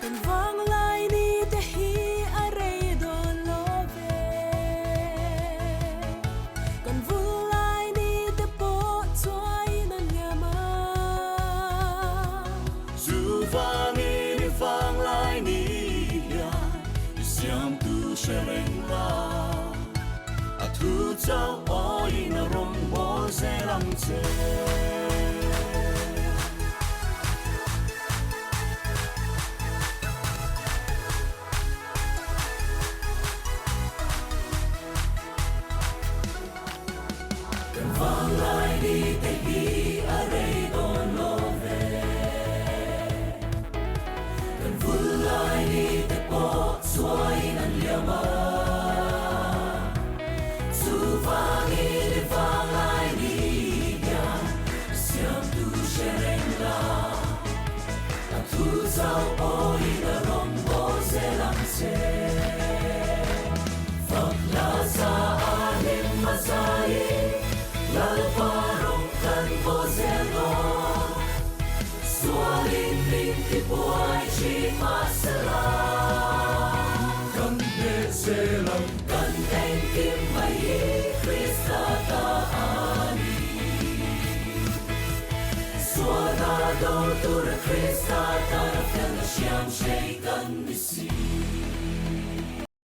Kan vang lai ni te hi arei don lo ve. Kan vul lai ni te po chuai nan yama. Zu vang lai ni ya siam tu shereng la. A thu chao oi na rom bo se lam che. Vang lai đi te hi arei don lo ve. Kan vul lai đi te po chuai nan liama. Zu vang lai đi ya siam tu shereng la. A thu zao oi na rom bo se lam che. Phật la sa alim masai. Lal parong kan bo zelo. Sualin ling ti buai chi masala. Kan ne selam kan en kim mai Krista ta ani. Suara do tur Krista ta kan siam shei kan misi.